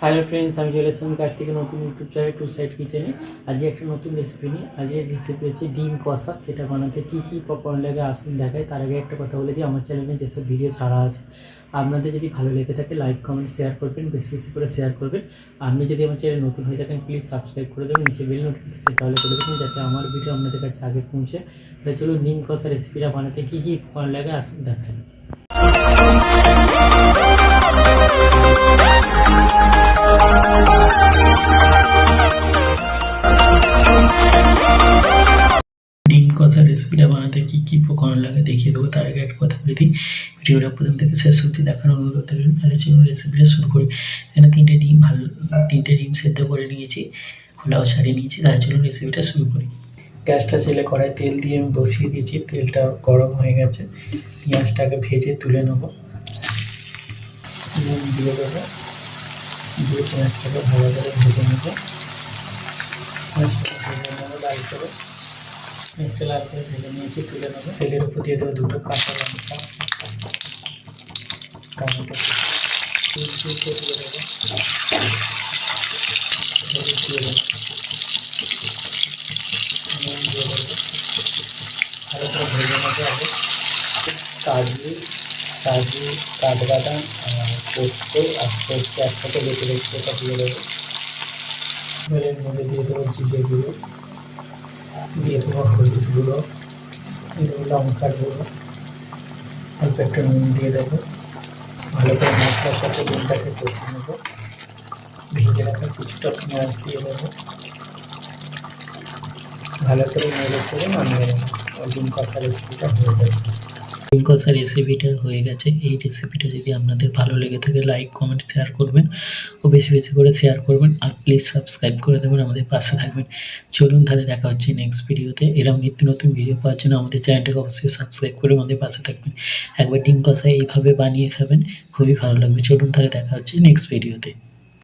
Hello friends, আমি চলে এসেছি কার্তিকের নতুন ইউটিউব চ্যানেল টু সাইড কিচেনে। আজকে একটা নতুন রেসিপি নিয়ে। আজকের রেসিপি হচ্ছে ডিম কষা। সেটা বানাতে কী কী উপকরণ লাগে আসুন দেখায়। তার আগে একটা কথা বলে দিই, আমার চ্যানেলে যেসব ভিডিও ছাড়া আছে আপনাদের যদি ভালো লেগে থাকে লাইক কমেন্ট শেয়ার করবেন, বেশি বেশি করে শেয়ার করবেন। আপনি যদি আমার চ্যানেল নতুন হয়ে থাকেন প্লিজ সাবস্ক্রাইব করে দেবেন, নিচে বেল নোটিফিকেশন তাহলে করে দেবেন যাতে আমার ভিডিও আপনাদের কাছে আগে পৌঁছে। তাহলে চলুন ডিম কষা রেসিপিটা বানাতে কী কী উপকরণ লাগে আসুন দেখায়। ডিম কষা রেসিপিটা বানাতে কী কী উপকরণ লাগে দেখিয়ে দেবো। তার আগে একটা কথা বলে দিই, ভিডিওটা প্রথম থেকে শেষ অবধি দেখার অনুরোধ করতে পারেন। তাহলে চলুন রেসিপিটা শুরু করি। এখানে তিনটে ডিম সেদ্ধ করে নিয়েছি, খোলাও ছাড়িয়ে নিয়েছি। তাহলে চলুন রেসিপিটা শুরু করি। গ্যাসটা ছেলে কড়াই তেল দিয়ে আমি বসিয়ে দিয়েছি। তেলটা গরম হয়ে গেছে, পেঁয়াজটাকে ভেজে তুলে নেবো। নুন দিয়ে দেবো, দিয়ে পেঁয়াজটাকে ভালো করে ভেজে নেবো। পেঁয়াজটাকে ভেজে নেবো লাল করে। পেঁয়াজটা লাল করে ভেজে নিয়েছি, তুলে নেবো। তেলের উপর দিয়ে দেবো দুটো কাঁচা লঙ্কা, টমেটো দিয়ে দেবো, হলুদ দিয়ে দেবো, নুন দিয়ে দেবো। ভালো করে ভেজে নেবো। আগে কাজু কাঠবাদাম পোস্ত আর সরষে একসাথে বেটে রেখে ওটা দিয়ে দেবো। এর মধ্যে দিয়ে দেবো জিরে গুঁড়ো, দিয়ে দেবো হলুদ গুঁড়ো, দিয়ে দেবো লঙ্কার গুঁড়ো, অল্প একটু নুন দিয়ে দেবো। ভালো করে মশলার সাথে ডিমটাকে কষিয়ে নেবো। ভেজে রাখা কিছুটা পেঁয়াজ দিয়ে দেবো। ভালো করে নেড়ে ছেড়ে নামিয়ে নেবো। ডিম কষা রেসিপিটা হয়ে গেছে। ডিম কষা রেসিপিটা হয়ে গেছে। এই রেসিপিটা যদি আপনাদের ভালো লেগে থাকে লাইক কমেন্ট শেয়ার করবেন ও বেশি বেশি করে শেয়ার করবেন। আর প্লিজ সাবস্ক্রাইব করে দেবেন, আমাদের পাশে থাকবেন। চলুন তাহলে দেখা হচ্ছে নেক্সট ভিডিওতে। এরকম নিত্য নতুন ভিডিও পাওয়ার জন্য আমাদের চ্যানেলটাকে অবশ্যই সাবস্ক্রাইব করে আমাদের পাশে থাকবেন। একবার ডিম কষা এইভাবে বানিয়ে খাবেন, খুবই ভালো লাগবে। চলুন তাহলে দেখা হচ্ছে নেক্সট ভিডিওতে।